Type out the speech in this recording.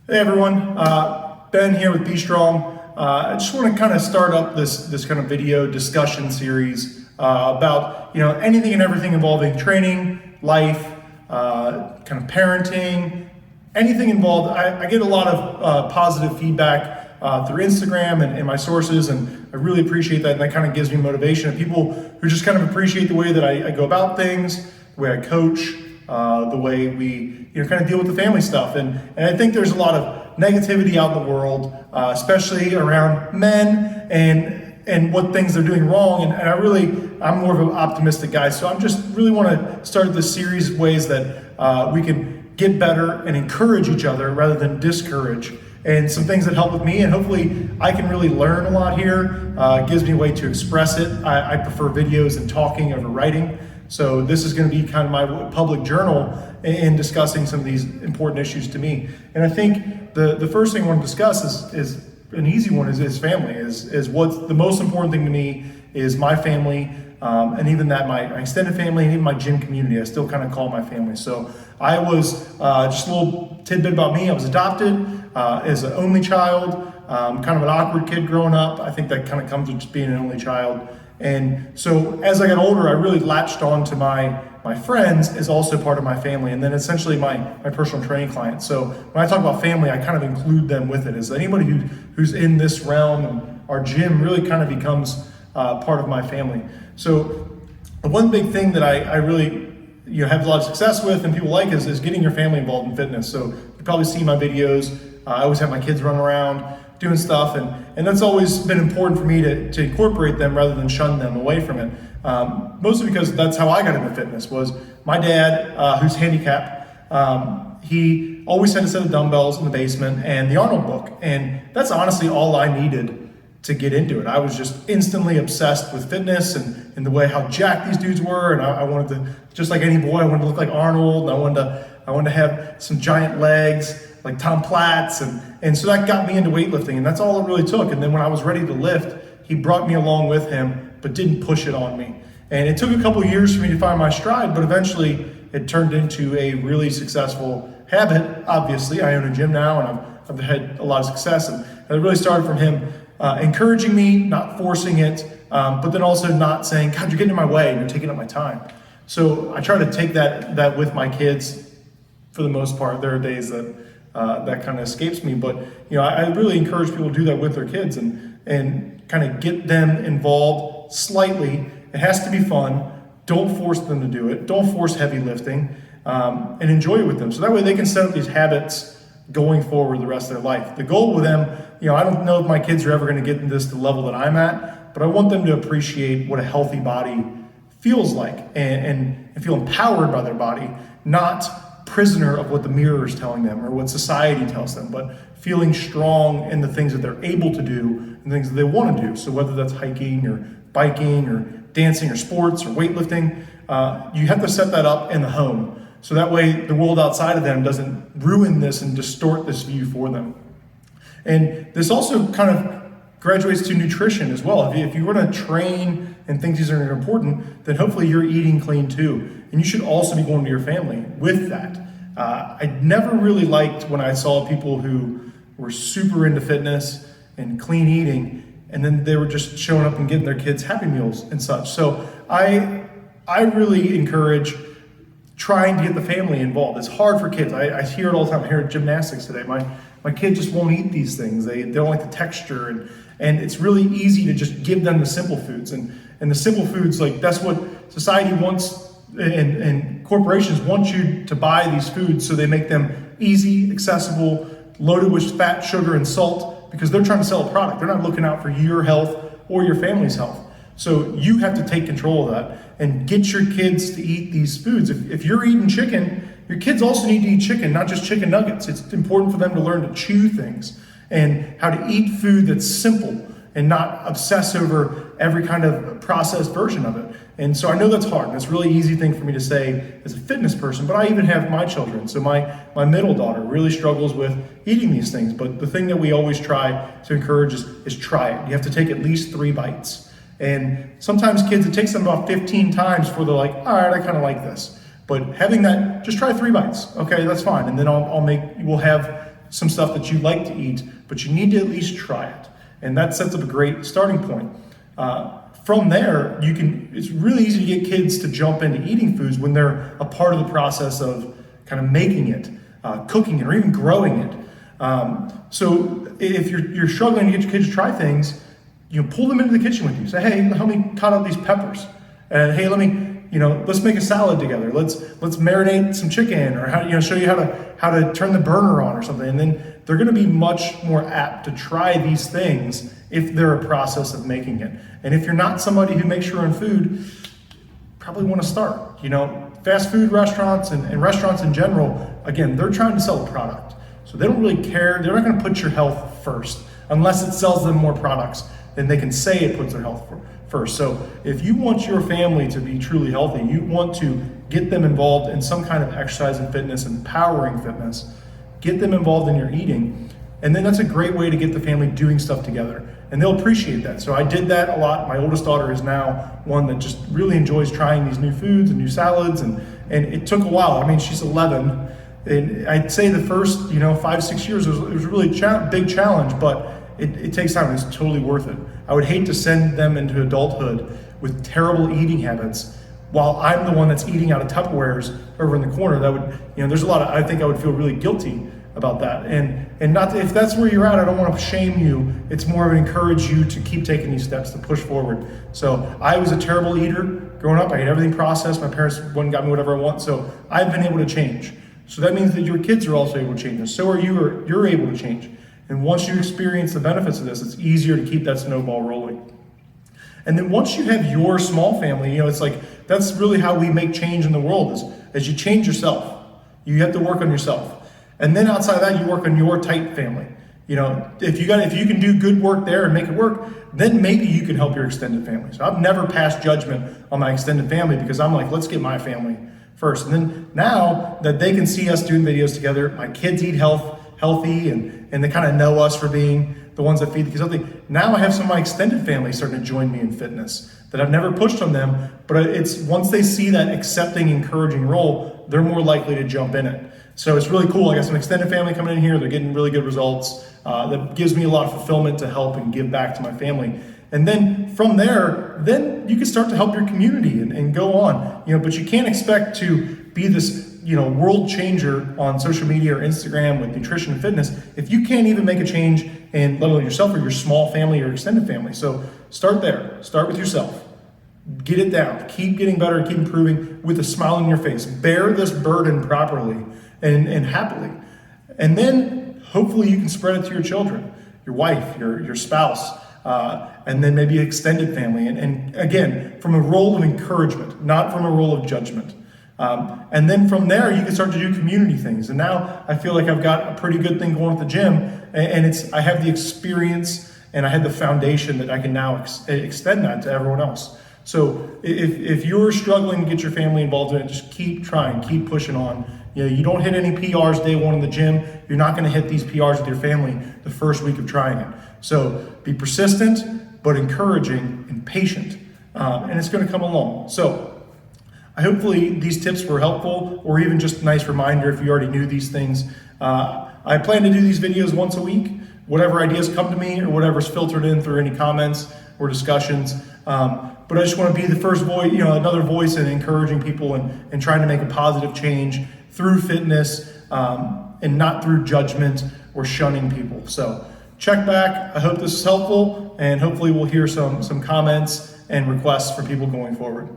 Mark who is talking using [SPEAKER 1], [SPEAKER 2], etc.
[SPEAKER 1] Hey everyone, Ben here with Be Strong. I just want to kind of start up this kind of video discussion series about anything and everything involving training, life, kind of parenting, anything involved. I get a lot of positive feedback through Instagram and my sources, and I really appreciate that. And that kind of gives me motivation. And people who just kind of appreciate the way that I go about things, the way I coach, the way we kind of deal with the family stuff. And I think there's a lot of negativity out in the world, especially around men and what things they're doing wrong. And I'm more of an optimistic guy. So I'm just really want to start this series of ways that we can get better and encourage each other rather than discourage. And some things that help with me, and hopefully I can really learn a lot here. It gives me a way to express it. I prefer videos and talking over writing. So this is going to be kind of my public journal in discussing some of these important issues to me. And I think the first thing I want to discuss is an easy one, is family. Is what's the most important thing to me is my family, and even that my extended family and even my gym community. I still kind of call my family. So I was, just a little tidbit about me, I was adopted as an only child, kind of an awkward kid growing up. I think that kind of comes with just being an only child. And so as I got older, I really latched on to my friends as also part of my family, and then essentially my personal training clients. So when I talk about family, I kind of include them with it. As anybody who's in this realm, and our gym really kind of becomes part of my family. So the one big thing that I really have a lot of success with and people like is getting your family involved in fitness. So you probably see my videos. I always have my kids run around doing stuff, and that's always been important for me to incorporate them rather than shun them away from it. Mostly because that's how I got into fitness. Was my dad, who's handicapped, he always had a set of dumbbells in the basement and the Arnold book, and that's honestly all I needed to get into it. I was just instantly obsessed with fitness and the way how jacked these dudes were, and I wanted to, just like any boy, I wanted to look like Arnold, and I wanted to have some giant legs like Tom Platz, and so that got me into weightlifting, and that's all it really took. And then when I was ready to lift, he brought me along with him, but didn't push it on me. And it took a couple years for me to find my stride, but eventually it turned into a really successful habit. Obviously, I own a gym now, and I've had a lot of success, and it really started from him encouraging me, not forcing it, but then also not saying, God, you're getting in my way, and you're taking up my time. So I try to take that with my kids for the most part. There are days that kind of escapes me, but I really encourage people to do that with their kids and kind of get them involved slightly. It has to be fun. Don't force them to do it. Don't force heavy lifting, and enjoy it with them. So that way they can set up these habits going forward the rest of their life. The goal with them, I don't know if my kids are ever going to get into this to the level that I'm at, but I want them to appreciate what a healthy body feels like and feel empowered by their body, not prisoner of what the mirror is telling them or what society tells them, but feeling strong in the things that they're able to do and things that they want to do. So whether that's hiking or biking or dancing or sports or weightlifting, you have to set that up in the home. So that way the world outside of them doesn't ruin this and distort this view for them. And this also kind of graduates to nutrition as well. If you want to train and think these are important, then hopefully you're eating clean too. And you should also be going to your family with that. I never really liked when I saw people who were super into fitness and clean eating, and then they were just showing up and getting their kids Happy Meals and such. So I really encourage trying to get the family involved. It's hard for kids. I hear it all the time. I hear gymnastics today. My kid just won't eat these things. They don't like the texture, and it's really easy to just give them the simple foods. And the simple foods, like that's what society wants, and corporations want you to buy these foods so they make them easy, accessible, loaded with fat, sugar, and salt, because they're trying to sell a product. They're not looking out for your health or your family's health. So you have to take control of that and get your kids to eat these foods. If you're eating chicken, your kids also need to eat chicken, not just chicken nuggets. It's important for them to learn to chew things and how to eat food that's simple and not obsess over every kind of processed version of it. And so I know that's hard. That's a really easy thing for me to say as a fitness person, but I even have my children. So my middle daughter really struggles with eating these things. But the thing that we always try to encourage is try it. You have to take at least 3 bites. And sometimes kids, it takes them about 15 times before they're like, all right, I kind of like this. But having that, just try 3 bites. Okay, that's fine. And then we'll have some stuff that you like to eat, but you need to at least try it. And that sets up a great starting point. From there, it's really easy to get kids to jump into eating foods when they're a part of the process of kind of making it, cooking it, or even growing it. So if you're struggling to get your kids to try things, pull them into the kitchen with you. Say, hey, help me cut out these peppers. And hey, let's make a salad together. Let's marinate some chicken, or show you how to turn the burner on or something. And then they're going to be much more apt to try these things if they're a process of making it. And if you're not somebody who makes your own food, probably want to start. Fast food restaurants and restaurants in general, again, they're trying to sell a product. So they don't really care. They're not going to put your health first unless it sells them more products. Then they can say it puts their health first. So if you want your family to be truly healthy, you want to get them involved in some kind of exercise and fitness, empowering fitness, get them involved in your eating. And then that's a great way to get the family doing stuff together. And they'll appreciate that. So I did that a lot. My oldest daughter is now one that just really enjoys trying these new foods and new salads. And it took a while. I mean, she's 11. And I'd say the first, 5-6 years, it was really a big challenge, but it takes time. It's totally worth it. I would hate to send them into adulthood with terrible eating habits while I'm the one that's eating out of Tupperwares over in the corner. That would, there's a lot of, I think I would feel really guilty about that. And not if that's where you're at, I don't want to shame you. It's more of encourage you to keep taking these steps to push forward. So I was a terrible eater growing up. I ate everything processed. My parents wouldn't got me whatever I want. So I've been able to change. So that means that your kids are also able to change. And so are you, or you're able to change. And once you experience the benefits of this, it's easier to keep that snowball rolling. And then once you have your small family, it's like, that's really how we make change in the world is as you change yourself. You have to work on yourself. And then outside of that, you work on your tight family. If you can do good work there and make it work, then maybe you can help your extended family. So I've never passed judgment on my extended family because I'm like, let's get my family first. And then now that they can see us doing videos together, my kids eat healthy and they kind of know us for being the ones that feed the kids healthy. Now I have some of my extended family starting to join me in fitness that I've never pushed on them, but it's once they see that accepting, encouraging role, they're more likely to jump in it. So it's really cool. I got some extended family coming in here. They're getting really good results. That gives me a lot of fulfillment to help and give back to my family. And then from there, then you can start to help your community and go on. But you can't expect to be this world changer on social media or Instagram with nutrition and fitness if you can't even make a change in let alone yourself or your small family or extended family. So start there. Start with yourself. Get it down. Keep getting better. Keep improving with a smile on your face. Bear this burden properly and happily. And then hopefully you can spread it to your children, your wife, your spouse, and then maybe extended family. And again, from a role of encouragement, not from a role of judgment. And then from there, you can start to do community things. And now I feel like I've got a pretty good thing going at the gym, and I have the experience and I have the foundation that I can now extend that to everyone else. So if you're struggling to get your family involved in it, just keep trying, keep pushing on. You don't hit any PRs day one in the gym. You're not going to hit these PRs with your family the first week of trying it. So be persistent, but encouraging and patient, and it's going to come along. So hopefully these tips were helpful, or even just a nice reminder if you already knew these things. I plan to do these videos once a week. Whatever ideas come to me or whatever's filtered in through any comments or discussions. But I just want to be the first voice, another voice in encouraging people and trying to make a positive change through fitness and not through judgment or shunning people. So check back. I hope this is helpful, and hopefully we'll hear some comments and requests for people going forward.